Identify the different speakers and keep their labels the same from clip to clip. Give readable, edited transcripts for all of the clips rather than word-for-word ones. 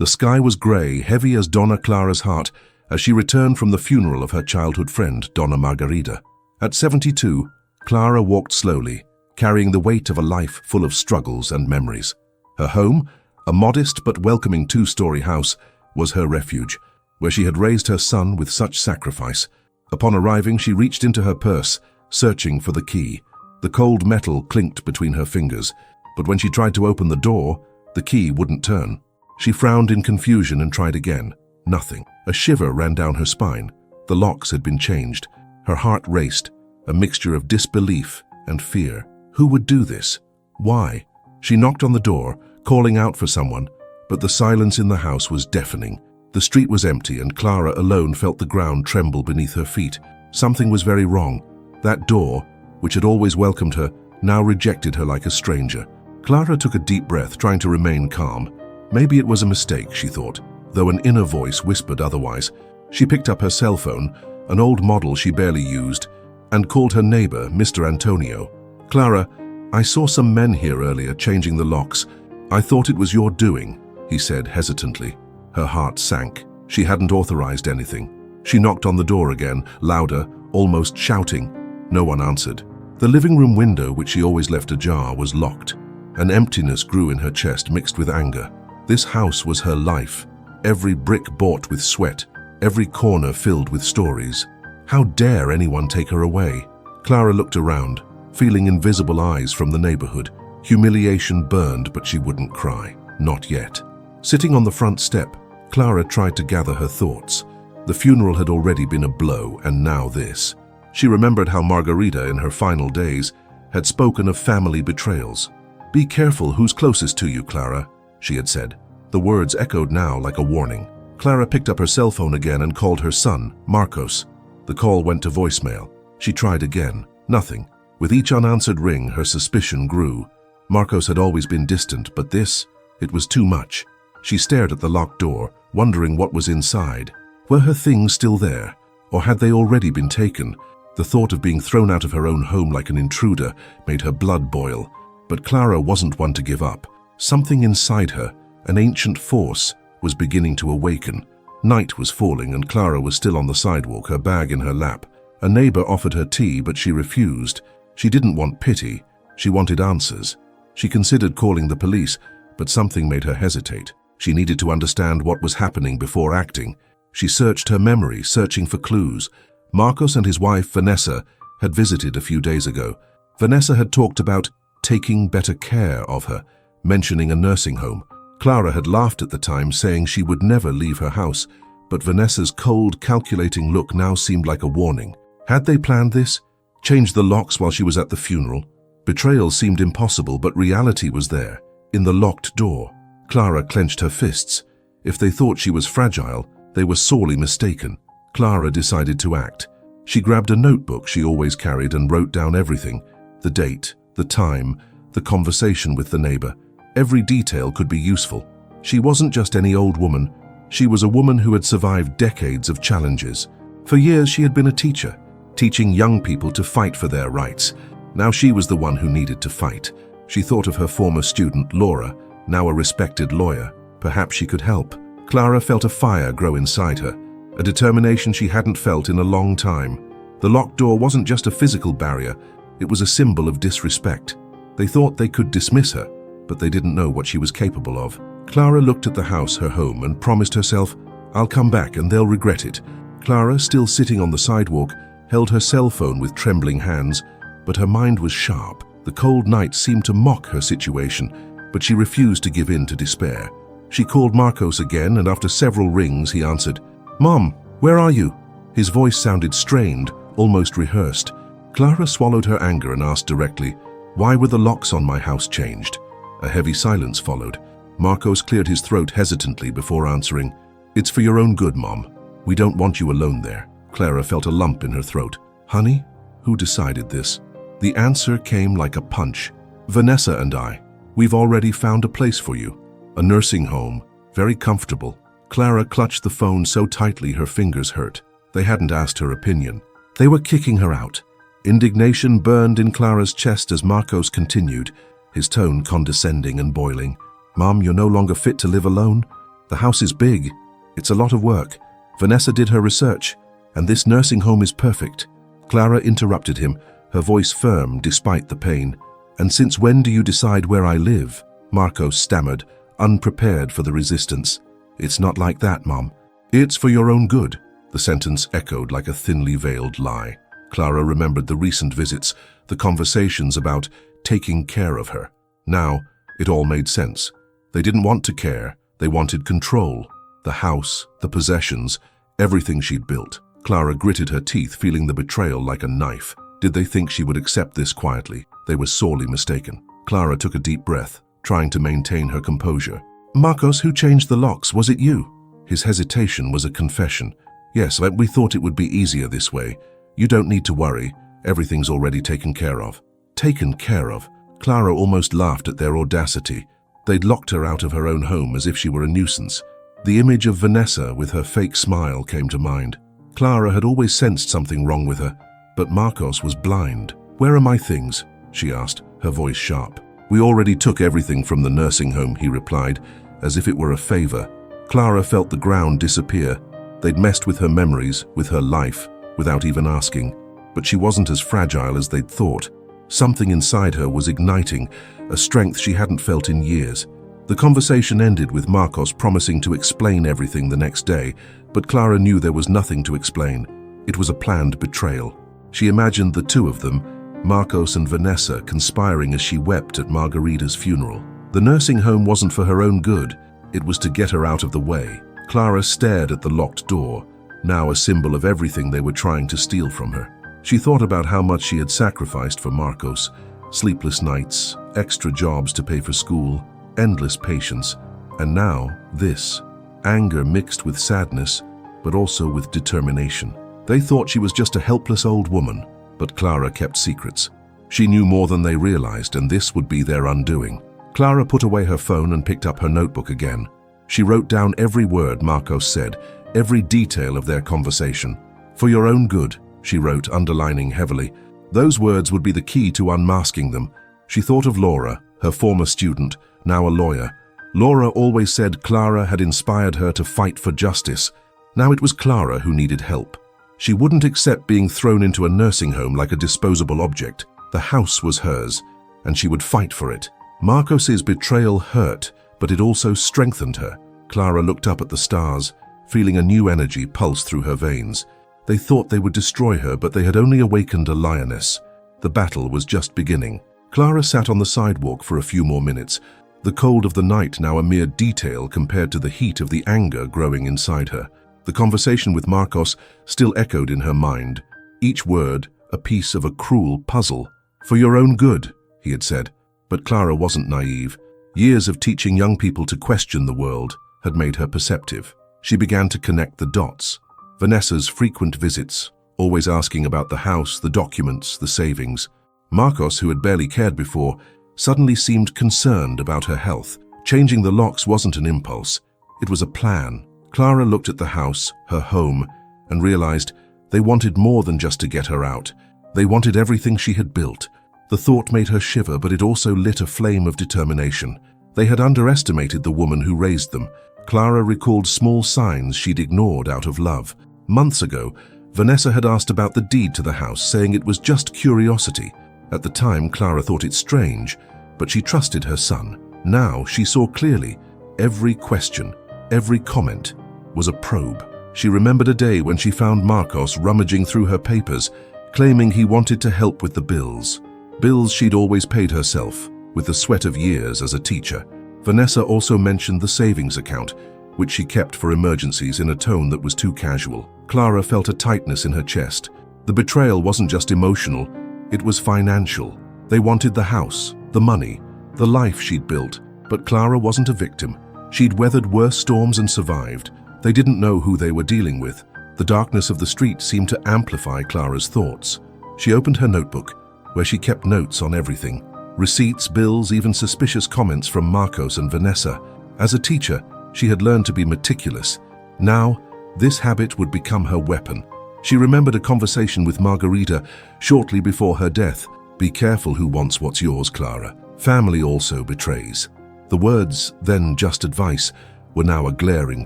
Speaker 1: The sky was grey, heavy as Donna Clara's heart, as she returned from the funeral of her childhood friend, Donna Margarita. At 72, Clara walked slowly, carrying the weight of a life full of struggles and memories. Her home, a modest but welcoming two-story house, was her refuge, where she had raised her son with such sacrifice. Upon arriving, she reached into her purse, searching for the key. The cold metal clinked between her fingers, but when she tried to open the door, the key wouldn't turn. She frowned in confusion and tried again. Nothing. A shiver ran down her spine. The locks had been changed. Her heart raced, a mixture of disbelief and fear. Who would do this? Why? She knocked on the door, calling out for someone, but the silence in the house was deafening. The street was empty, and Clara alone felt the ground tremble beneath her feet. Something was very wrong. That door, which had always welcomed her, now rejected her like a stranger. Clara took a deep breath, trying to remain calm. Maybe it was a mistake, she thought, though an inner voice whispered otherwise. She picked up her cell phone, an old model she barely used, and called her neighbor, Mr. Antonio. "Clara, I saw some men here earlier changing the locks. I thought it was your doing," he said hesitantly. Her heart sank. She hadn't authorized anything. She knocked on the door again, louder, almost shouting. No one answered. The living room window, which she always left ajar, was locked. An emptiness grew in her chest, mixed with anger. This house was her life. Every brick bought with sweat, every corner filled with stories. How dare anyone take her away? Clara looked around, feeling invisible eyes from the neighborhood. Humiliation burned, but she wouldn't cry. Not yet. Sitting on the front step, Clara tried to gather her thoughts. The funeral had already been a blow, and now this. She remembered how Margarita, in her final days, had spoken of family betrayals. "Be careful who's closest to you, Clara," she had said. The words echoed now like a warning. Clara picked up her cell phone again and called her son, Marcos. The call went to voicemail. She tried again. Nothing. With each unanswered ring, her suspicion grew. Marcos had always been distant, but this, it was too much. She stared at the locked door, wondering what was inside. Were her things still there, or had they already been taken? The thought of being thrown out of her own home like an intruder made her blood boil. But Clara wasn't one to give up. Something inside her, an ancient force, was beginning to awaken. Night was falling, and Clara was still on the sidewalk, her bag in her lap. A neighbor offered her tea, but she refused. She didn't want pity. She wanted answers. She considered calling the police, but something made her hesitate. She needed to understand what was happening before acting. She searched her memory, searching for clues. Marcos and his wife, Vanessa, had visited a few days ago. Vanessa had talked about taking better care of her, mentioning a nursing home. Clara had laughed at the time, saying she would never leave her house, but Vanessa's cold, calculating look now seemed like a warning. Had they planned this? Changed the locks while she was at the funeral? Betrayal seemed impossible, but reality was there, in the locked door. Clara clenched her fists. If they thought she was fragile, they were sorely mistaken. Clara decided to act. She grabbed a notebook she always carried and wrote down everything: the date, the time, the conversation with the neighbor. Every detail could be useful. She wasn't just any old woman. She was a woman who had survived decades of challenges. For years she had been a teacher, teaching young people to fight for their rights. Now she was the one who needed to fight. She thought of her former student, Laura, now a respected lawyer. Perhaps she could help. Clara felt a fire grow inside her, a determination she hadn't felt in a long time. The locked door wasn't just a physical barrier, it was a symbol of disrespect. They thought they could dismiss her, but they didn't know what she was capable of. Clara looked at the house, her home, and promised herself, "I'll come back and they'll regret it." Clara, still sitting on the sidewalk, held her cell phone with trembling hands, but her mind was sharp. The cold night seemed to mock her situation, but she refused to give in to despair. She called Marcos again, and after several rings, he answered. "Mom, where are you?" His voice sounded strained, almost rehearsed. Clara swallowed her anger and asked directly, "Why were the locks on my house changed?" A heavy silence followed. Marcos cleared his throat hesitantly before answering, "It's for your own good, Mom. We don't want you alone there." Clara felt a lump in her throat. "Honey, who decided this?" The answer came like a punch. "Vanessa and I. We've already found a place for you. A nursing home, very comfortable." Clara clutched the phone so tightly her fingers hurt. They hadn't asked her opinion. They were kicking her out. Indignation burned in Clara's chest as Marcos continued, his tone condescending and boiling. "Mom, you're no longer fit to live alone. The house is big. It's a lot of work. Vanessa did her research, and this nursing home is perfect. Clara interrupted him, her voice firm despite the pain. And since when do you decide where I live? Marcos stammered, unprepared for the resistance. It's not like that, Mom. It's for your own good. The sentence echoed like a thinly veiled lie. Clara remembered the recent visits, the conversations about taking care of her. Now, it all made sense. They didn't want to care. They wanted control. The house, the possessions, everything she'd built. Clara gritted her teeth, feeling the betrayal like a knife. Did they think she would accept this quietly? They were sorely mistaken. Clara took a deep breath, trying to maintain her composure. Marcos, who changed the locks? Was it you? His hesitation was a confession. Yes, we thought it would be easier this way. You don't need to worry. Everything's already taken care of. Taken care of? Clara almost laughed at their audacity. They'd locked her out of her own home as if she were a nuisance. The image of Vanessa with her fake smile came to mind. Clara had always sensed something wrong with her, but Marcos was blind. Where are my things? She asked, her voice sharp. We already took everything from the nursing home, he replied, as if it were a favor. Clara felt the ground disappear. They'd messed with her memories, with her life, without even asking. But she wasn't as fragile as they'd thought. Something inside her was igniting, a strength she hadn't felt in years. The conversation ended with Marcos promising to explain everything the next day, but Clara knew there was nothing to explain. It was a planned betrayal. She imagined the two of them, Marcos and Vanessa, conspiring as she wept at Margarita's funeral. The nursing home wasn't for her own good. It was to get her out of the way. Clara stared at the locked door, now a symbol of everything they were trying to steal from her. She thought about how much she had sacrificed for Marcos. Sleepless nights, extra jobs to pay for school, endless patience, and now this. Anger mixed with sadness, but also with determination. They thought she was just a helpless old woman, but Clara kept secrets. She knew more than they realized, and this would be their undoing. Clara put away her phone and picked up her notebook again. She wrote down every word Marcos said, every detail of their conversation. For your own good, she wrote, underlining heavily. Those words would be the key to unmasking them. She thought of Laura, her former student, now a lawyer. Laura always said Clara had inspired her to fight for justice. Now it was Clara who needed help. She wouldn't accept being thrown into a nursing home like a disposable object. The house was hers, and she would fight for it. Marcos's betrayal hurt, but it also strengthened her. Clara looked up at the stars, feeling a new energy pulse through her veins. They thought they would destroy her, but they had only awakened a lioness. The battle was just beginning. Clara sat on the sidewalk for a few more minutes, the cold of the night now a mere detail compared to the heat of the anger growing inside her. The conversation with Marcos still echoed in her mind, each word a piece of a cruel puzzle. For your own good, he had said. But Clara wasn't naive. Years of teaching young people to question the world had made her perceptive. She began to connect the dots. Vanessa's frequent visits, always asking about the house, the documents, the savings. Marcos, who had barely cared before, suddenly seemed concerned about her health. Changing the locks wasn't an impulse. It was a plan. Clara looked at the house, her home, and realized they wanted more than just to get her out. They wanted everything she had built. The thought made her shiver, but it also lit a flame of determination. They had underestimated the woman who raised them. Clara recalled small signs she'd ignored out of love. Months ago, Vanessa had asked about the deed to the house, saying it was just curiosity. At the time, Clara thought it strange, but she trusted her son. Now she saw clearly. Every question, every comment was a probe. She remembered a day when she found Marcos rummaging through her papers, claiming he wanted to help with the bills. Bills she'd always paid herself, with the sweat of years as a teacher. Vanessa also mentioned the savings account, which she kept for emergencies, in a tone that was too casual. Clara felt a tightness in her chest. The betrayal wasn't just emotional, it was financial. They wanted the house, the money, the life she'd built, but Clara wasn't a victim. She'd weathered worse storms and survived. They didn't know who they were dealing with. The darkness of the street seemed to amplify Clara's thoughts. She opened her notebook, where she kept notes on everything. Receipts, bills, even suspicious comments from Marcos and Vanessa. As a teacher, she had learned to be meticulous. Now, this habit would become her weapon. She remembered a conversation with Margarita shortly before her death. Be careful who wants what's yours, Clara. Family also betrays. The words, then just advice, were now a glaring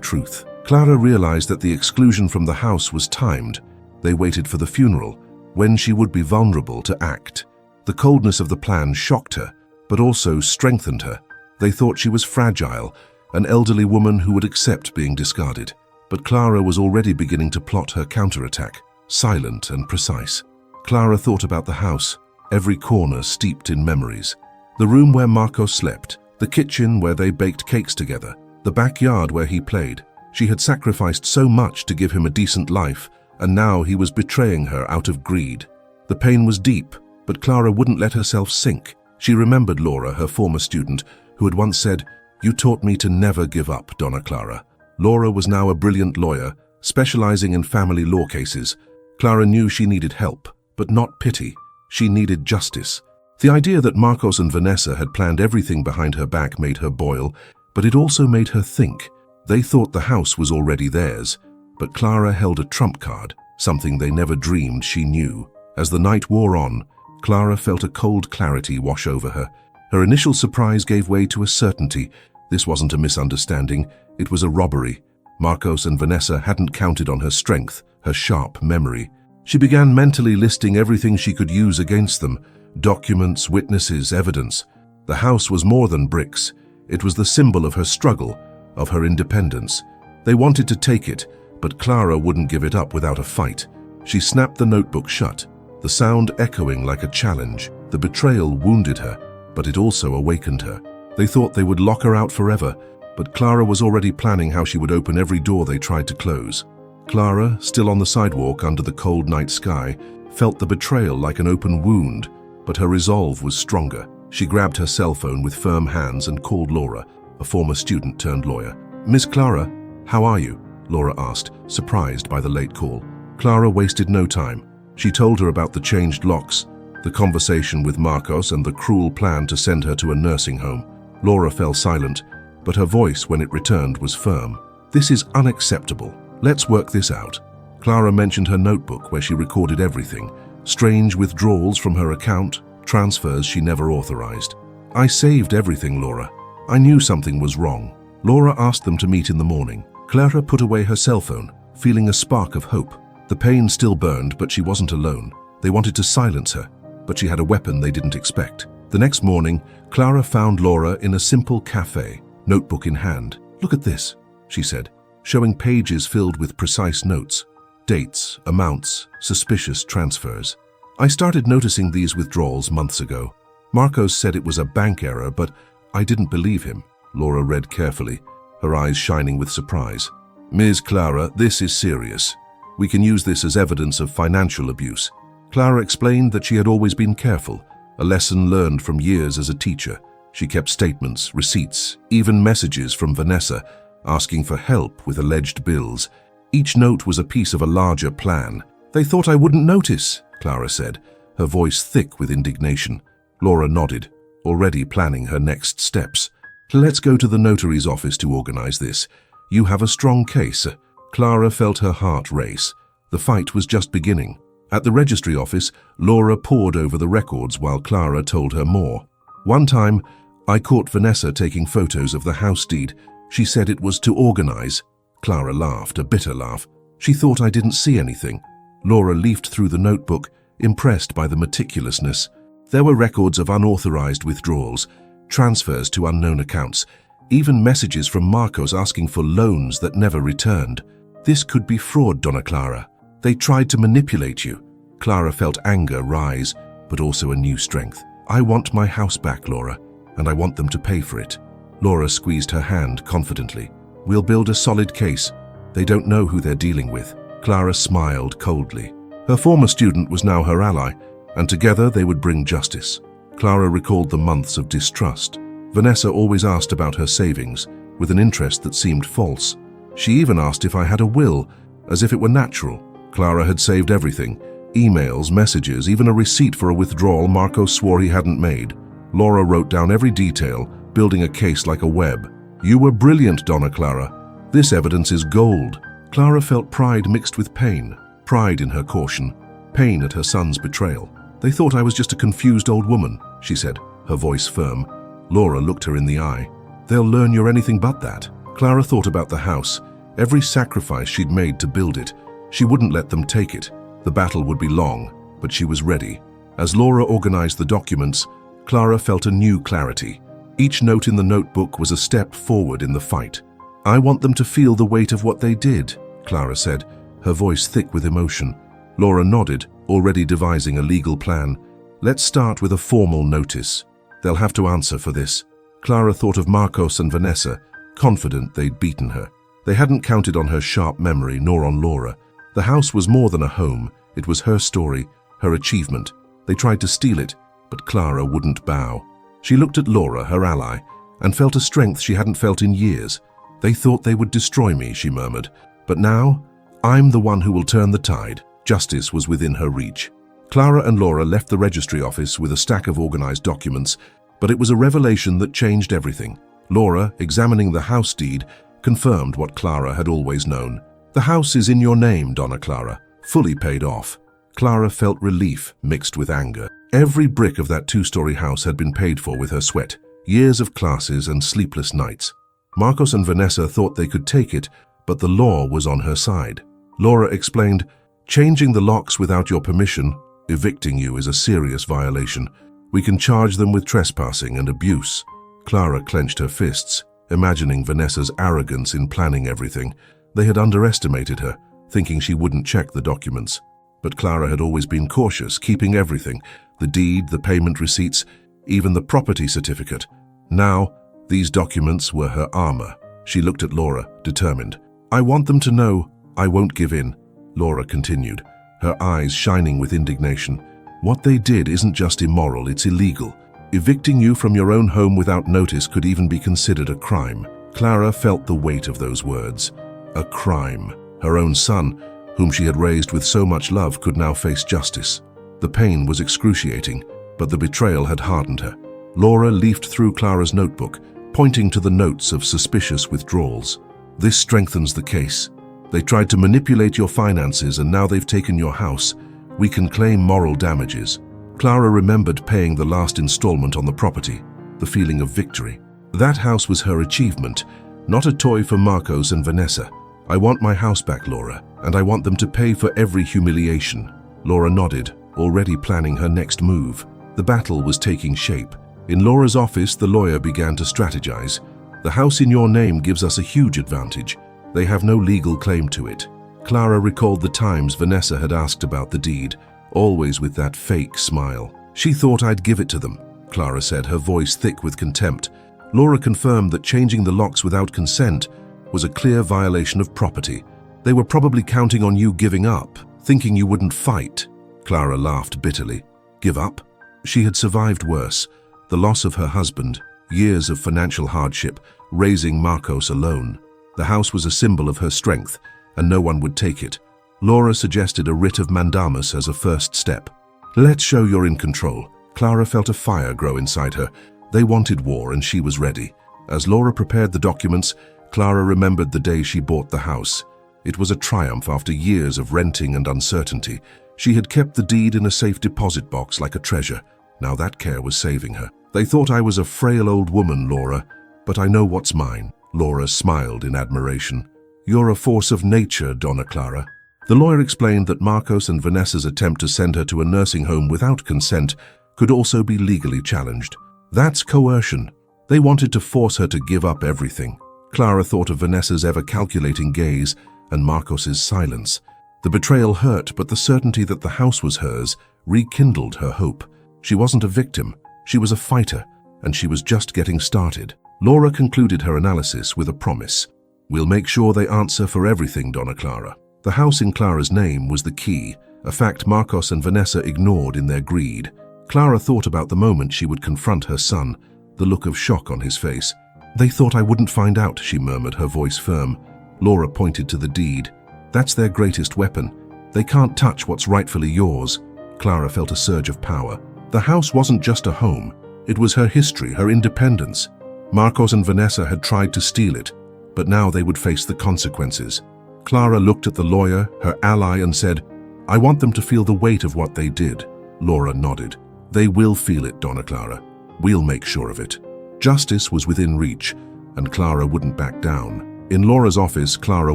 Speaker 1: truth. Clara realized that the exclusion from the house was timed. They waited for the funeral, when she would be vulnerable to act. The coldness of the plan shocked her, but also strengthened her. They thought she was fragile, an elderly woman who would accept being discarded. But Clara was already beginning to plot her counterattack, silent and precise. Clara thought about the house, every corner steeped in memories. The room where Marco slept, the kitchen where they baked cakes together, the backyard where he played. She had sacrificed so much to give him a decent life, and now he was betraying her out of greed. The pain was deep, but Clara wouldn't let herself sink. She remembered Laura, her former student, who had once said, "You taught me to never give up, Donna Clara." Laura was now a brilliant lawyer, specializing in family law cases. Clara knew she needed help, but not pity. She needed justice. The idea that Marcos and Vanessa had planned everything behind her back made her boil, but it also made her think. They thought the house was already theirs, but Clara held a trump card, something they never dreamed she knew. As the night wore on, Clara felt a cold clarity wash over her. Her initial surprise gave way to a certainty. This wasn't a misunderstanding, it was a robbery. Marcos and Vanessa hadn't counted on her strength, her sharp memory. She began mentally listing everything she could use against them: documents, witnesses, evidence. The house was more than bricks. It was the symbol of her struggle, of her independence. They wanted to take it, but Clara wouldn't give it up without a fight. She snapped the notebook shut, the sound echoing like a challenge. The betrayal wounded her, but it also awakened her. They thought they would lock her out forever, but Clara was already planning how she would open every door they tried to close. Clara, still on the sidewalk under the cold night sky, felt the betrayal like an open wound, but her resolve was stronger. She grabbed her cell phone with firm hands and called Laura, a former student turned lawyer. "Miss Clara, how are you?" Laura asked, surprised by the late call. Clara wasted no time. She told her about the changed locks, the conversation with Marcos, and the cruel plan to send her to a nursing home. Laura fell silent, but her voice, when it returned, was firm. "This is unacceptable. Let's work this out." Clara mentioned her notebook where she recorded everything: strange withdrawals from her account, transfers she never authorized. "I saved everything, Laura. I knew something was wrong." Laura asked them to meet in the morning. Clara put away her cell phone, feeling a spark of hope. The pain still burned, but she wasn't alone. They wanted to silence her, but she had a weapon they didn't expect. The next morning, Clara found Laura in a simple cafe, notebook in hand. "Look at this," she said, showing pages filled with precise notes, dates, amounts, suspicious transfers. "I started noticing these withdrawals months ago. Marcos said it was a bank error, but I didn't believe him." Laura read carefully, her eyes shining with surprise. "Ms. Clara, this is serious. We can use this as evidence of financial abuse." Clara explained that she had always been careful, a lesson learned from years as a teacher. She kept statements, receipts, even messages from Vanessa, asking for help with alleged bills. Each note was a piece of a larger plan. "They thought I wouldn't notice," Clara said, her voice thick with indignation. Laura nodded, already planning her next steps. "Let's go to the notary's office to organize this. You have a strong case." Clara felt her heart race. The fight was just beginning. At the registry office, Laura pored over the records while Clara told her more. "One time, I caught Vanessa taking photos of the house deed. She said it was to organize." Clara laughed, a bitter laugh. "She thought I didn't see anything." Laura leafed through the notebook, impressed by the meticulousness. There were records of unauthorized withdrawals, transfers to unknown accounts, even messages from Marcos asking for loans that never returned. "This could be fraud, Donna Clara. They tried to manipulate you." Clara felt anger rise, but also a new strength. "I want my house back, Laura, and I want them to pay for it." Laura squeezed her hand confidently. "We'll build a solid case. They don't know who they're dealing with." Clara smiled coldly. Her former student was now her ally, and together they would bring justice. Clara recalled the months of distrust. Vanessa always asked about her savings, with an interest that seemed false. She even asked if I had a will, as if it were natural. Clara had saved everything: emails, messages, even a receipt for a withdrawal Marcos swore he hadn't made. Laura wrote down every detail, building a case like a web. "You were brilliant, Donna Clara. This evidence is gold." Clara felt pride mixed with pain, pride in her caution, pain at her son's betrayal. "They thought I was just a confused old woman," she said, her voice firm. Laura looked her in the eye. "They'll learn you're anything but that." Clara thought about the house, every sacrifice she'd made to build it. She wouldn't let them take it. The battle would be long, but she was ready. As Laura organized the documents, Clara felt a new clarity. Each note in the notebook was a step forward in the fight. "I want them to feel the weight of what they did," Clara said, her voice thick with emotion. Laura nodded, already devising a legal plan. "Let's start with a formal notice. They'll have to answer for this." Clara thought of Marcos and Vanessa, confident they'd beaten her. They hadn't counted on her sharp memory nor on Laura. The house was more than a home. It was her story, her achievement. They tried to steal it, but Clara wouldn't bow. She looked at Laura, her ally, and felt a strength she hadn't felt in years. "They thought they would destroy me," she murmured. "But now, I'm the one who will turn the tide." Justice was within her reach. Clara and Laura left the registry office with a stack of organized documents, but it was a revelation that changed everything. Laura, examining the house deed, confirmed what Clara had always known. "The house is in your name, Donna Clara, fully paid off." Clara felt relief mixed with anger. Every brick of that two-story house had been paid for with her sweat, years of classes and sleepless nights. Marcos and Vanessa thought they could take it, but the law was on her side. Laura explained, "Changing the locks without your permission, evicting you, is a serious violation. We can charge them with trespassing and abuse." Clara clenched her fists, imagining Vanessa's arrogance in planning everything. They had underestimated her, thinking she wouldn't check the documents. But Clara had always been cautious, keeping everything, the deed, the payment receipts, even the property certificate. Now, these documents were her armor. She looked at Laura, determined. "I want them to know I won't give in," Laura continued, her eyes shining with indignation. "What they did isn't just immoral, it's illegal. Evicting you from your own home without notice could even be considered a crime." Clara felt the weight of those words. A crime. Her own son, whom she had raised with so much love, could now face justice. The pain was excruciating, but the betrayal had hardened her. Laura leafed through Clara's notebook, pointing to the notes of suspicious withdrawals. "This strengthens the case. They tried to manipulate your finances and now they've taken your house. We can claim moral damages." Clara remembered paying the last installment on the property, the feeling of victory. That house was her achievement, not a toy for Marcos and Vanessa. "I want my house back, Laura, and I want them to pay for every humiliation." Laura nodded, already planning her next move. The battle was taking shape. In Laura's office, the lawyer began to strategize. "The house in your name gives us a huge advantage. They have no legal claim to it." Clara recalled the times Vanessa had asked about the deed, always with that fake smile. "She thought I'd give it to them," Clara said, her voice thick with contempt. Laura confirmed that changing the locks without consent was a clear violation of property. "They were probably counting on you giving up, thinking you wouldn't fight." Clara laughed bitterly. Give up? She had survived worse. The loss of her husband, years of financial hardship, raising Marcos alone. The house was a symbol of her strength, and no one would take it. Laura suggested a writ of mandamus as a first step. "Let's show you're in control." Clara felt a fire grow inside her. They wanted war, and she was ready. As Laura prepared the documents, Clara remembered the day she bought the house. It was a triumph after years of renting and uncertainty. She had kept the deed in a safe deposit box like a treasure. Now that care was saving her. "They thought I was a frail old woman, Laura, but I know what's mine." Laura smiled in admiration. "You're a force of nature, Donna Clara." The lawyer explained that Marcos and Vanessa's attempt to send her to a nursing home without consent could also be legally challenged. That's coercion. They wanted to force her to give up everything. Clara thought of Vanessa's ever-calculating gaze and Marcos's silence. The betrayal hurt, but the certainty that the house was hers rekindled her hope. She wasn't a victim, she was a fighter, and she was just getting started. Laura concluded her analysis with a promise. "We'll make sure they answer for everything, Donna Clara." The house in Clara's name was the key, a fact Marcos and Vanessa ignored in their greed. Clara thought about the moment she would confront her son, the look of shock on his face. "They thought I wouldn't find out," she murmured, her voice firm. Laura pointed to the deed. "That's their greatest weapon. They can't touch what's rightfully yours." Clara felt a surge of power. The house wasn't just a home. It was her history, her independence. Marcos and Vanessa had tried to steal it, but now they would face the consequences. Clara looked at the lawyer, her ally, and said, "I want them to feel the weight of what they did." Laura nodded. "They will feel it, Donna Clara. We'll make sure of it." Justice was within reach, and Clara wouldn't back down. In Laura's office, Clara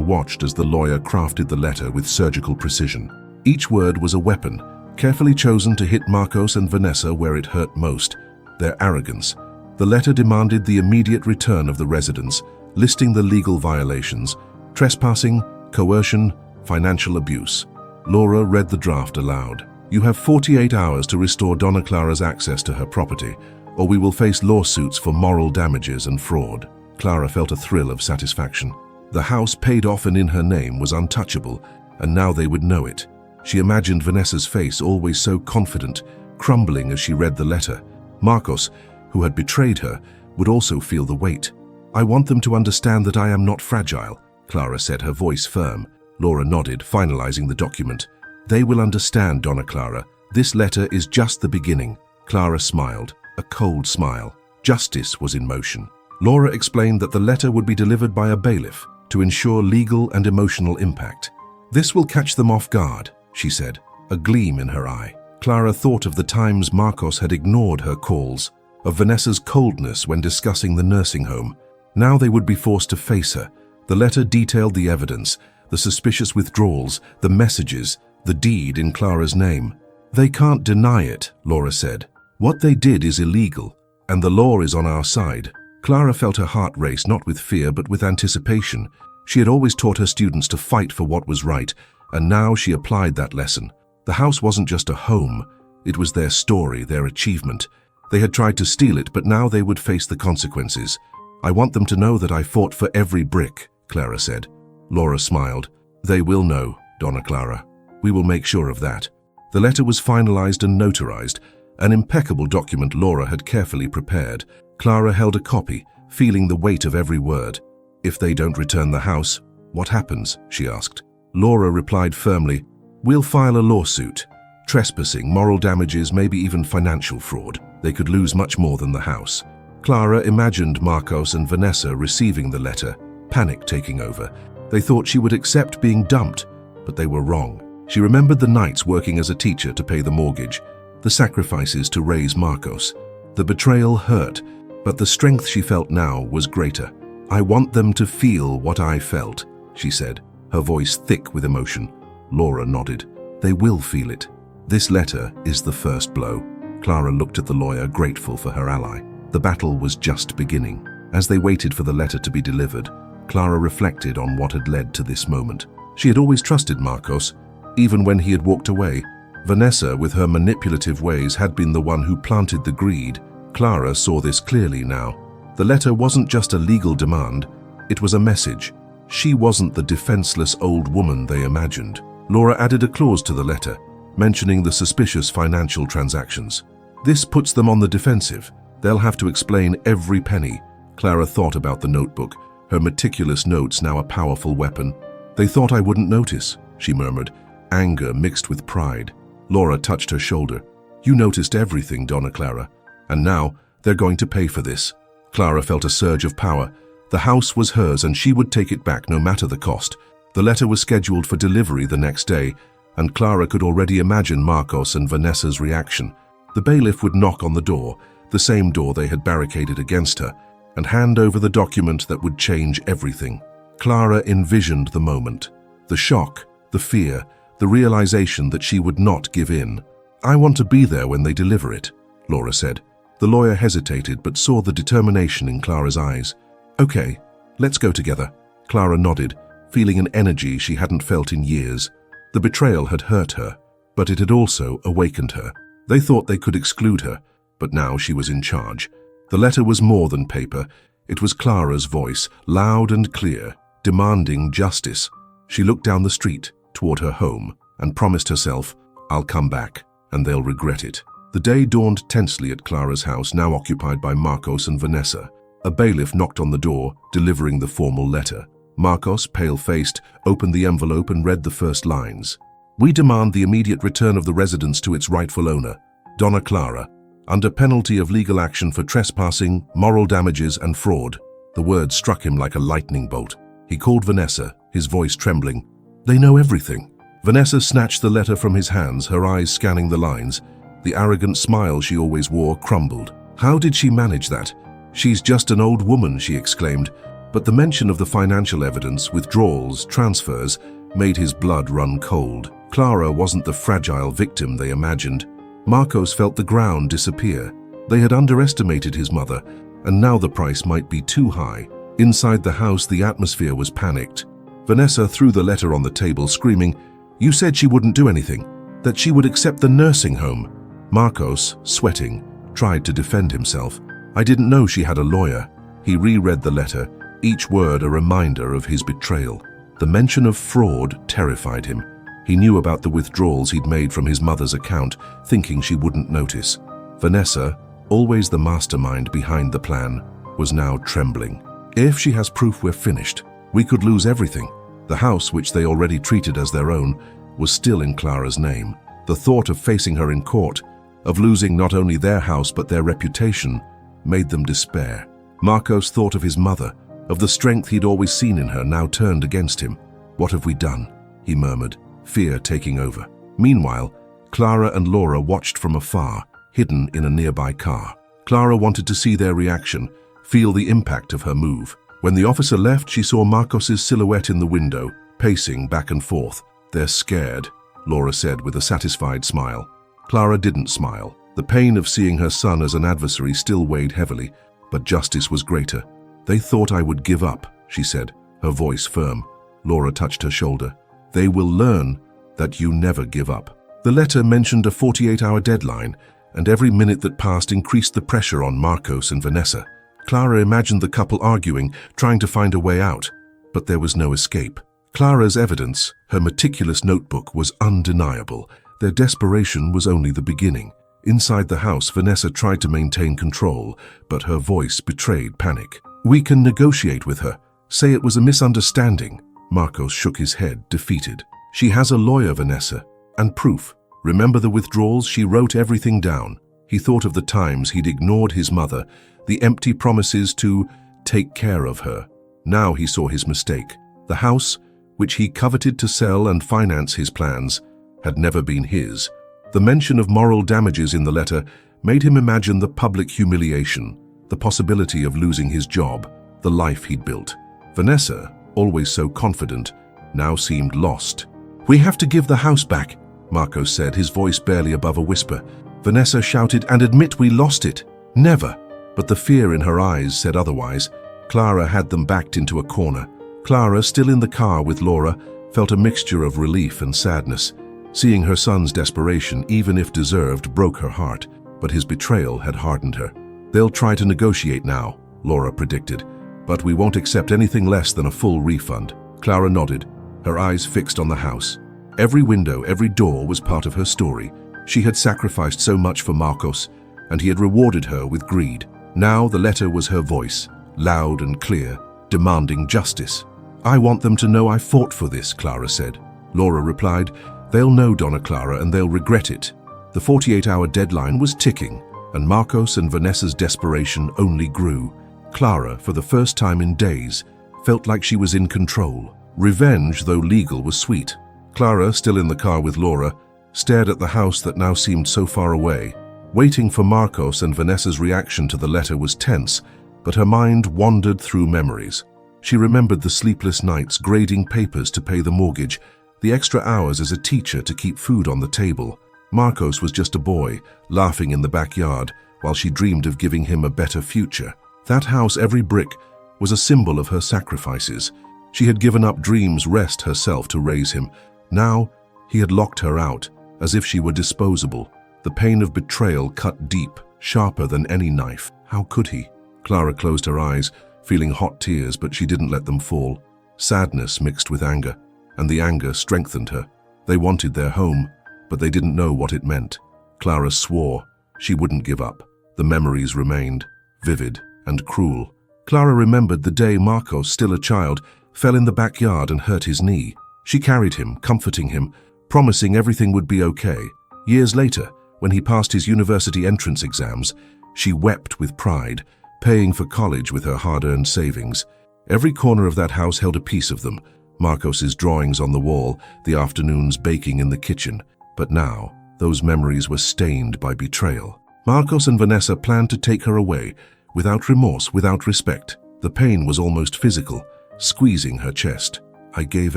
Speaker 1: watched as the lawyer crafted the letter with surgical precision. Each word was a weapon, carefully chosen to hit Marcos and Vanessa where it hurt most, their arrogance. The letter demanded the immediate return of the residents, listing the legal violations: trespassing, coercion, financial abuse. Laura read the draft aloud. "You have 48 hours to restore Donna Clara's access to her property, or we will face lawsuits for moral damages and fraud." Clara felt a thrill of satisfaction. The house paid off and in her name was untouchable, and now they would know it. She imagined Vanessa's face, always so confident, crumbling as she read the letter. Marcos, who had betrayed her, would also feel the weight. "I want them to understand that I am not fragile," Clara said, her voice firm. Laura nodded, finalizing the document. "They will understand, Donna Clara. This letter is just the beginning." Clara smiled, a cold smile. Justice was in motion. Laura explained that the letter would be delivered by a bailiff to ensure legal and emotional impact. "This will catch them off guard," she said, a gleam in her eye. Clara thought of the times Marcos had ignored her calls, of Vanessa's coldness when discussing the nursing home. Now they would be forced to face her. The letter detailed the evidence, the suspicious withdrawals, the messages, the deed in Clara's name. "They can't deny it," Laura said. "What they did is illegal, and the law is on our side." Clara felt her heart race, not with fear but with anticipation. She had always taught her students to fight for what was right, and now she applied that lesson. The house wasn't just a home, it was their story, their achievement. They had tried to steal it, but now they would face the consequences. "I want them to know that I fought for every brick," Clara said. Laura smiled. "They will know, Donna Clara. We will make sure of that." The letter was finalized and notarized, an impeccable document Laura had carefully prepared. Clara held a copy, feeling the weight of every word. "If they don't return the house, what happens?" she asked. Laura replied firmly, "We'll file a lawsuit. Trespassing, moral damages, maybe even financial fraud. They could lose much more than the house." Clara imagined Marcos and Vanessa receiving the letter, panic taking over. They thought she would accept being dumped, but they were wrong. She remembered the nights working as a teacher to pay the mortgage, the sacrifices to raise Marcos. The betrayal hurt, but the strength she felt now was greater. "I want them to feel what I felt," she said, her voice thick with emotion. Laura nodded. "They will feel it. This letter is the first blow." Clara looked at the lawyer, grateful for her ally. The battle was just beginning. As they waited for the letter to be delivered, Clara reflected on what had led to this moment. She had always trusted Marcos, even when he had walked away. Vanessa, with her manipulative ways, had been the one who planted the greed. Clara saw this clearly now. The letter wasn't just a legal demand, it was a message. She wasn't the defenseless old woman they imagined. Laura added a clause to the letter, mentioning the suspicious financial transactions. "This puts them on the defensive. They'll have to explain every penny." Clara thought about the notebook, her meticulous notes now a powerful weapon. "They thought I wouldn't notice," she murmured, anger mixed with pride. Laura touched her shoulder. "You noticed everything, Donna Clara. And now, they're going to pay for this." Clara felt a surge of power. The house was hers and she would take it back no matter the cost. The letter was scheduled for delivery the next day, and Clara could already imagine Marcos and Vanessa's reaction. The bailiff would knock on the door, the same door they had barricaded against her, and hand over the document that would change everything. Clara envisioned the moment. The shock, the fear, the realization that she would not give in. "I want to be there when they deliver it," Laura said. The lawyer hesitated but saw the determination in Clara's eyes. "Okay, let's go together." Clara nodded, feeling an energy she hadn't felt in years. The betrayal had hurt her, but it had also awakened her. They thought they could exclude her, but now she was in charge. The letter was more than paper. It was Clara's voice, loud and clear, demanding justice. She looked down the street, toward her home, and promised herself, "I'll come back, and they'll regret it." The day dawned tensely at Clara's house, now occupied by Marcos and Vanessa. A bailiff knocked on the door, delivering the formal letter. Marcos, pale-faced, opened the envelope and read the first lines. "We demand the immediate return of the residence to its rightful owner, Donna Clara, under penalty of legal action for trespassing, moral damages, and fraud." The words struck him like a lightning bolt. He called Vanessa, his voice trembling. "They know everything." Vanessa snatched the letter from his hands, her eyes scanning the lines. The arrogant smile she always wore crumbled. How did she manage that? "She's just an old woman," she exclaimed, but the mention of the financial evidence, withdrawals, transfers, made his blood run cold. Clara wasn't the fragile victim they imagined. Marcos felt the ground disappear. They had underestimated his mother, and now the price might be too high. Inside the house, the atmosphere was panicked. Vanessa threw the letter on the table, screaming, "You said she wouldn't do anything, that she would accept the nursing home." Marcos, sweating, tried to defend himself. "I didn't know she had a lawyer." He reread the letter, each word a reminder of his betrayal. The mention of fraud terrified him. He knew about the withdrawals he'd made from his mother's account, thinking she wouldn't notice. Vanessa, always the mastermind behind the plan, was now trembling. "If she has proof, we're finished. We could lose everything." The house, which they already treated as their own, was still in Clara's name. The thought of facing her in court, of losing not only their house but their reputation, made them despair. Marcos thought of his mother, of the strength he'd always seen in her, now turned against him. "What have we done?" he murmured, fear taking over. Meanwhile, Clara and Laura watched from afar, hidden in a nearby car. Clara wanted to see their reaction, feel the impact of her move. When the officer left, she saw Marcos's silhouette in the window, pacing back and forth. "They're scared," Laura said with a satisfied smile. Clara didn't smile. The pain of seeing her son as an adversary still weighed heavily, but justice was greater. "They thought I would give up," she said, her voice firm. Laura touched her shoulder. "They will learn that you never give up." The letter mentioned a 48-hour deadline, and every minute that passed increased the pressure on Marcos and Vanessa. Clara imagined the couple arguing, trying to find a way out, but there was no escape. Clara's evidence, her meticulous notebook, was undeniable. Their desperation was only the beginning. Inside the house, Vanessa tried to maintain control, but her voice betrayed panic. "We can negotiate with her. Say it was a misunderstanding." Marcos shook his head, defeated. "She has a lawyer, Vanessa, and proof. Remember the withdrawals? She wrote everything down." He thought of the times he'd ignored his mother, the empty promises to take care of her. Now he saw his mistake. The house, which he coveted to sell and finance his plans, had never been his. The mention of moral damages in the letter made him imagine the public humiliation, the possibility of losing his job, the life he'd built. Vanessa, always so confident, now seemed lost. "We have to give the house back," Marcos said, his voice barely above a whisper. Vanessa shouted, "And admit we lost it." "Never." But the fear in her eyes said otherwise. Clara had them backed into a corner. Clara, still in the car with Laura, felt a mixture of relief and sadness. Seeing her son's desperation, even if deserved, broke her heart, but his betrayal had hardened her. "They'll try to negotiate now," Laura predicted, "but we won't accept anything less than a full refund." Clara nodded, her eyes fixed on the house. Every window, every door was part of her story. She had sacrificed so much for Marcos, and he had rewarded her with greed. Now the letter was her voice, loud and clear, demanding justice. "I want them to know I fought for this," Clara said. Laura replied, "They'll know, Donna Clara, and they'll regret it." The 48-hour deadline was ticking, and Marcos and Vanessa's desperation only grew. Clara, for the first time in days, felt like she was in control. Revenge, though legal, was sweet. Clara, still in the car with Laura, stared at the house that now seemed so far away. Waiting for Marcos and Vanessa's reaction to the letter was tense, but her mind wandered through memories. She remembered the sleepless nights grading papers to pay the mortgage, the extra hours as a teacher to keep food on the table. Marcos was just a boy, laughing in the backyard, while she dreamed of giving him a better future. That house, every brick, was a symbol of her sacrifices. She had given up dreams, rest herself to raise him. Now, he had locked her out, as if she were disposable. The pain of betrayal cut deep, sharper than any knife. How could he? Clara closed her eyes, feeling hot tears, but she didn't let them fall. Sadness mixed with anger, and the anger strengthened her. They wanted their home, but they didn't know what it meant. Clara swore she wouldn't give up. The memories remained, vivid and cruel. Clara remembered the day Marcos, still a child, fell in the backyard and hurt his knee. She carried him, comforting him, promising everything would be okay. Years later, when he passed his university entrance exams, she wept with pride, paying for college with her hard-earned savings. Every corner of that house held a piece of them. Marcos's drawings on the wall, the afternoons baking in the kitchen. But now, those memories were stained by betrayal. Marcos and Vanessa planned to take her away, without remorse, without respect. The pain was almost physical, squeezing her chest. "I gave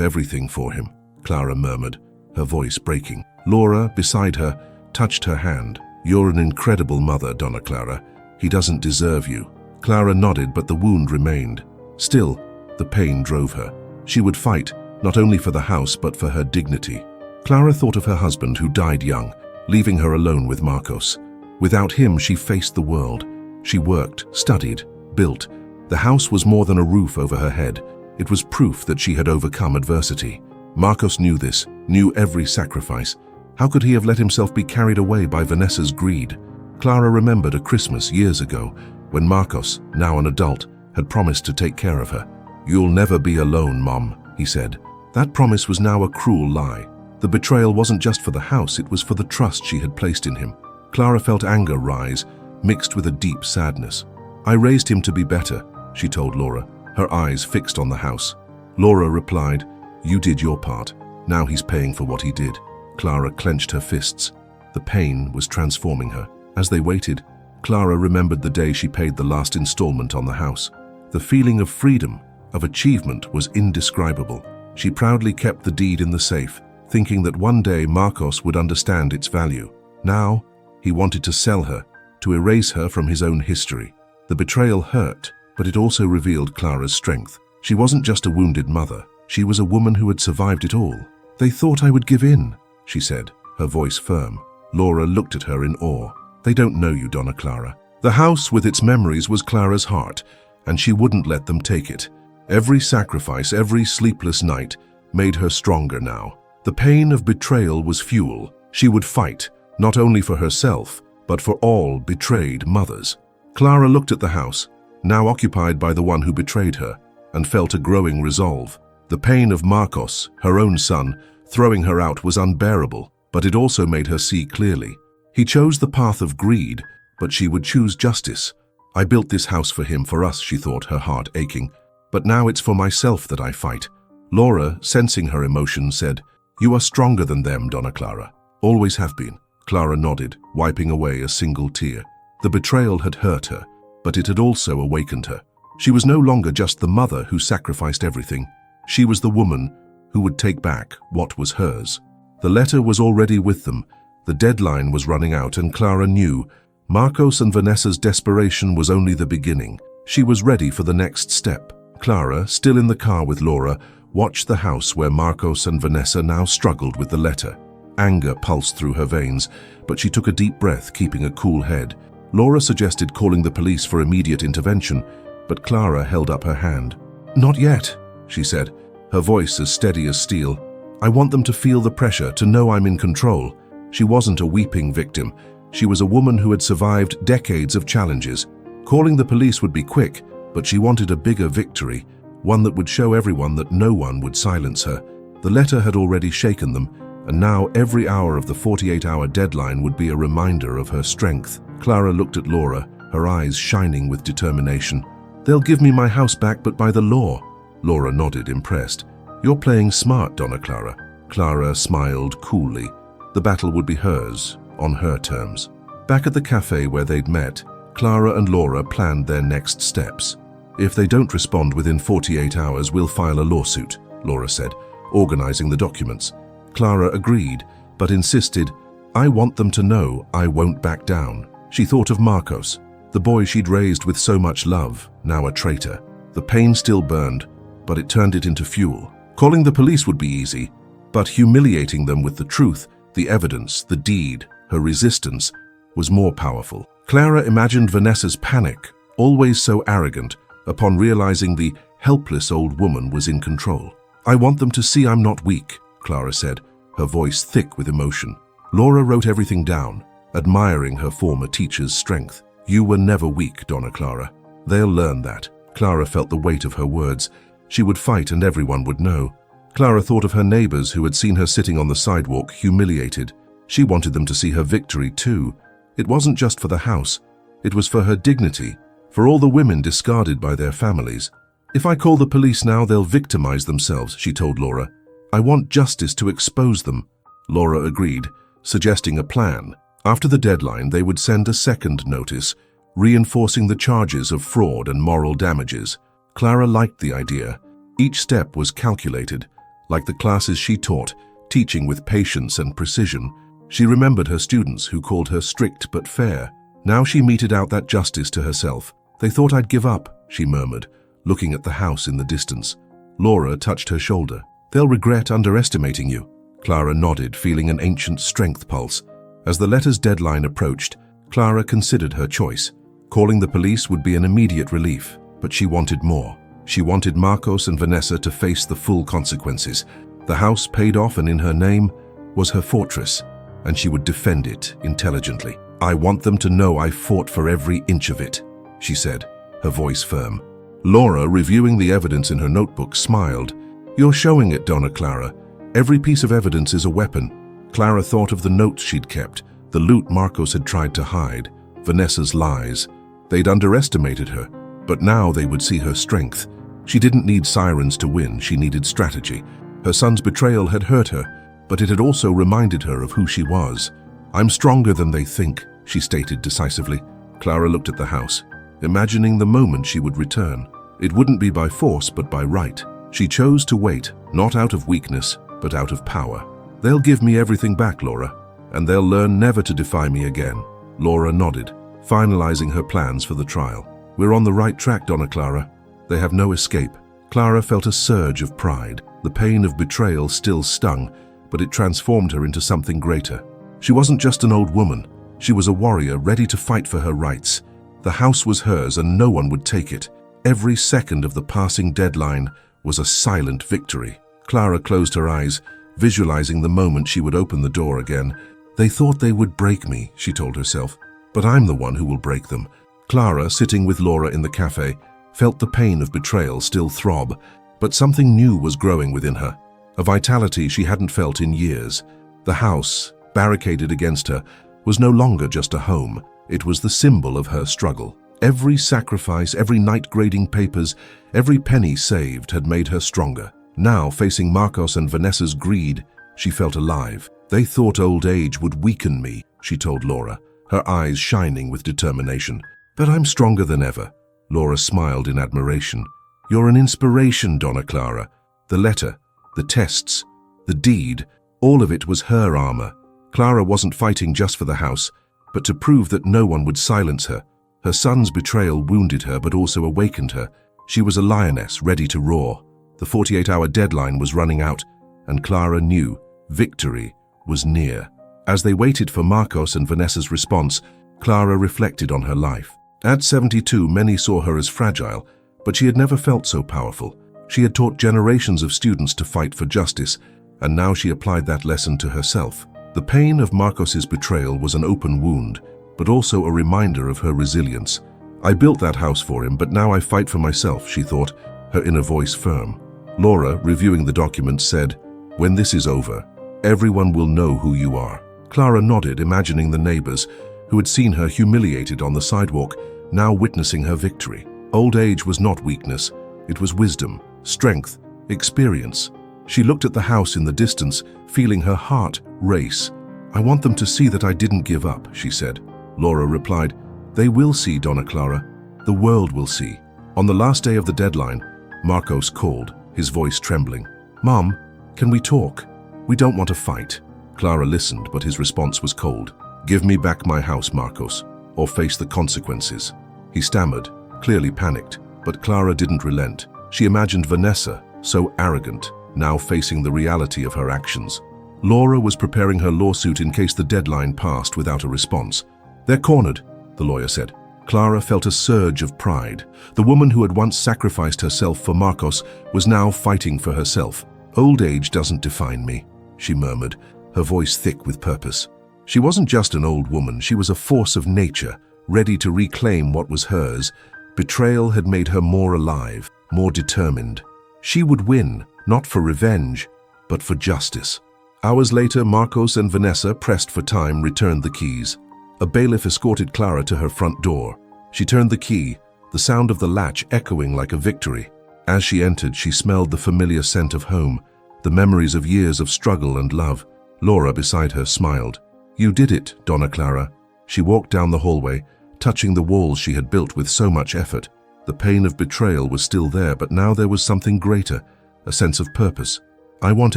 Speaker 1: everything for him," Clara murmured, her voice breaking. Laura, beside her, touched her hand. "You're an incredible mother, Donna Clara. He doesn't deserve you." Clara nodded, but the wound remained. Still, the pain drove her. She would fight, not only for the house, but for her dignity. Clara thought of her husband who died young, leaving her alone with Marcos. Without him, she faced the world. She worked, studied, built. The house was more than a roof over her head. It was proof that she had overcome adversity. Marcos knew this, knew every sacrifice. How could he have let himself be carried away by Vanessa's greed? Clara remembered a Christmas years ago when Marcos, now an adult, had promised to take care of her. "You'll never be alone, Mom," he said. That promise was now a cruel lie. The betrayal wasn't just for the house, it was for the trust she had placed in him. Clara felt anger rise, mixed with a deep sadness. "I raised him to be better," she told Laura, her eyes fixed on the house. Laura replied, "You did your part. Now he's paying for what he did." Clara clenched her fists. The pain was transforming her. As they waited, Clara remembered the day she paid the last installment on the house. The feeling of freedom, of achievement, was indescribable. She proudly kept the deed in the safe, thinking that one day Marcos would understand its value. Now, he wanted to sell her, to erase her from his own history. The betrayal hurt, but it also revealed Clara's strength. She wasn't just a wounded mother. She was a woman who had survived it all. "They thought I would give in," she said, her voice firm. Laura looked at her in awe. "They don't know you, Donna Clara." The house with its memories was Clara's heart, and she wouldn't let them take it. Every sacrifice, every sleepless night, made her stronger now. The pain of betrayal was fuel. She would fight, not only for herself, but for all betrayed mothers. Clara looked at the house, now occupied by the one who betrayed her, and felt a growing resolve. The pain of Marcos, her own son, throwing her out was unbearable, but it also made her see clearly. He chose the path of greed, but she would choose justice. "I built this house for him, for us," she thought, her heart aching. "But now it's for myself that I fight." Laura, sensing her emotion, said, "You are stronger than them, Donna Clara." "Always have been." Clara nodded, wiping away a single tear. The betrayal had hurt her, but it had also awakened her. She was no longer just the mother who sacrificed everything. She was the woman who would take back what was hers. The letter was already with them. The deadline was running out, and Clara knew Marcos and Vanessa's desperation was only the beginning. She was ready for the next step. Clara, still in the car with Laura, watched the house where Marcos and Vanessa now struggled with the letter. Anger pulsed through her veins, but she took a deep breath, keeping a cool head. Laura suggested calling the police for immediate intervention, but Clara held up her hand. "Not yet," she said, her voice as steady as steel. "I want them to feel the pressure, to know I'm in control." She wasn't a weeping victim. She was a woman who had survived decades of challenges. Calling the police would be quick, but she wanted a bigger victory, one that would show everyone that no one would silence her. The letter had already shaken them, and now every hour of the 48-hour deadline would be a reminder of her strength. Clara looked at Laura, her eyes shining with determination. "They'll give me my house back, but by the law." Laura nodded, impressed. "You're playing smart, Donna Clara." Clara smiled coolly. The battle would be hers, on her terms. Back at the cafe where they'd met, Clara and Laura planned their next steps. "If they don't respond within 48 hours, we'll file a lawsuit," Laura said, organizing the documents. Clara agreed, but insisted, "I want them to know I won't back down." She thought of Marcos, the boy she'd raised with so much love, now a traitor. The pain still burned, but it turned it into fuel. Calling the police would be easy, but humiliating them with the truth, the evidence, the deed, her resistance, was more powerful. Clara imagined Vanessa's panic, always so arrogant, upon realizing the helpless old woman was in control. "I want them to see I'm not weak," Clara said, her voice thick with emotion. Laura wrote everything down, admiring her former teacher's strength. "You were never weak, Donna Clara. They'll learn that." Clara felt the weight of her words. She would fight and everyone would know. Clara thought of her neighbors who had seen her sitting on the sidewalk, humiliated. She wanted them to see her victory too. It wasn't just for the house. It was for her dignity, for all the women discarded by their families. "If I call the police now, they'll victimize themselves," she told Laura. "I want justice to expose them." Laura agreed, suggesting a plan. After the deadline, they would send a second notice, reinforcing the charges of fraud and moral damages. Clara liked the idea. Each step was calculated, like the classes she taught, teaching with patience and precision. She remembered her students who called her strict but fair. Now she meted out that justice to herself. "They thought I'd give up," she murmured, looking at the house in the distance. Laura touched her shoulder. "They'll regret underestimating you." Clara nodded, feeling an ancient strength pulse. As the letter's deadline approached, Clara considered her choice. Calling the police would be an immediate relief, but she wanted more. She wanted Marcos and Vanessa to face the full consequences. The house, paid off and in her name, was her fortress, and she would defend it intelligently. "I want them to know I fought for every inch of it," she said, her voice firm. Laura, reviewing the evidence in her notebook, smiled. "You're showing it, Donna Clara. Every piece of evidence is a weapon." Clara thought of the notes she'd kept, the loot Marcos had tried to hide, Vanessa's lies. They'd underestimated her, but now they would see her strength. She didn't need sirens to win, she needed strategy. Her son's betrayal had hurt her, but it had also reminded her of who she was. "I'm stronger than they think," she stated decisively. Clara looked at the house, imagining the moment she would return. It wouldn't be by force, but by right. She chose to wait, not out of weakness, but out of power. "They'll give me everything back, Laura, and they'll learn never to defy me again." Laura nodded, finalizing her plans for the trial. "We're on the right track, Donna Clara. They have no escape." Clara felt a surge of pride. The pain of betrayal still stung, but it transformed her into something greater. She wasn't just an old woman. She was a warrior ready to fight for her rights. The house was hers and no one would take it. Every second of the passing deadline was a silent victory. Clara closed her eyes, visualizing the moment she would open the door again. "They thought they would break me," she told herself, "but I'm the one who will break them." Clara, sitting with Laura in the cafe, felt the pain of betrayal still throb, but something new was growing within her, a vitality she hadn't felt in years. The house, barricaded against her, was no longer just a home. It was the symbol of her struggle. Every sacrifice, every night grading papers, every penny saved had made her stronger. Now, facing Marcos and Vanessa's greed, she felt alive. "They thought old age would weaken me," she told Laura, her eyes shining with determination. "But I'm stronger than ever." Laura smiled in admiration. "You're an inspiration, Donna Clara." The letter, the tests, the deed, all of it was her armor. Clara wasn't fighting just for the house, but to prove that no one would silence her. Her son's betrayal wounded her but also awakened her. She was a lioness ready to roar. The 48-hour deadline was running out, and Clara knew victory was near. As they waited for Marcos and Vanessa's response, Clara reflected on her life. At 72, many saw her as fragile, but she had never felt so powerful. She had taught generations of students to fight for justice, and now she applied that lesson to herself. The pain of Marcos's betrayal was an open wound, but also a reminder of her resilience. "I built that house for him, but now I fight for myself," she thought, her inner voice firm. Laura, reviewing the documents, said, "When this is over, everyone will know who you are." Clara nodded, imagining the neighbors, who had seen her humiliated on the sidewalk, now witnessing her victory. Old age was not weakness. It was wisdom, strength, experience. She looked at the house in the distance, feeling her heart race. "I want them to see that I didn't give up," she said. Laura replied, "They will see, Donna Clara. The world will see." On the last day of the deadline, Marcos called, his voice trembling. "Mom, can we talk? We don't want to fight." Clara listened, but his response was cold. "Give me back my house, Marcos, or face the consequences." He stammered, clearly panicked, but Clara didn't relent. She imagined Vanessa, so arrogant, now facing the reality of her actions. Laura was preparing her lawsuit in case the deadline passed without a response. "They're cornered," the lawyer said. Clara felt a surge of pride. The woman who had once sacrificed herself for Marcos was now fighting for herself. "Old age doesn't define me," she murmured, her voice thick with purpose. She wasn't just an old woman, she was a force of nature, ready to reclaim what was hers. Betrayal had made her more alive, more determined. She would win, not for revenge, but for justice. Hours later, Marcos and Vanessa, pressed for time, returned the keys. A bailiff escorted Clara to her front door. She turned the key, the sound of the latch echoing like a victory. As she entered, she smelled the familiar scent of home, the memories of years of struggle and love. Laura, beside her, smiled. "You did it, Donna Clara." She walked down the hallway, touching the walls she had built with so much effort. The pain of betrayal was still there, but now there was something greater, a sense of purpose. "I want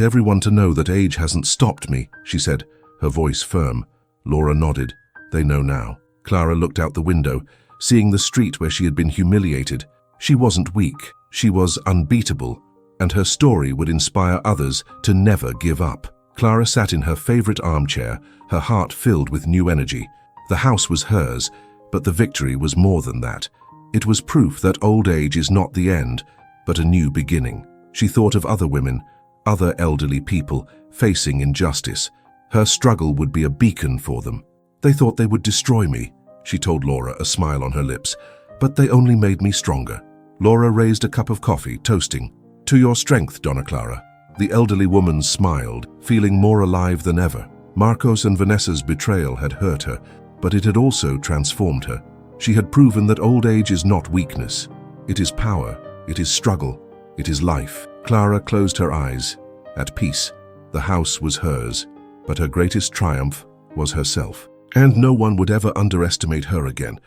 Speaker 1: everyone to know that age hasn't stopped me," she said, her voice firm. Laura nodded. "They know now." Clara looked out the window, seeing the street where she had been humiliated. She wasn't weak, she was unbeatable, and her story would inspire others to never give up. Clara sat in her favorite armchair, her heart filled with new energy. The house was hers, but the victory was more than that. It was proof that old age is not the end, but a new beginning. She thought of other women, other elderly people, facing injustice. Her struggle would be a beacon for them. "They thought they would destroy me," she told Laura, a smile on her lips, "but they only made me stronger." Laura raised a cup of coffee, toasting, "To your strength, Donna Clara." The elderly woman smiled, feeling more alive than ever. Marcos and Vanessa's betrayal had hurt her, but it had also transformed her. She had proven that old age is not weakness. It is power, it is struggle, it is life. Clara closed her eyes. At peace, the house was hers, but her greatest triumph was herself. And no one would ever underestimate her again.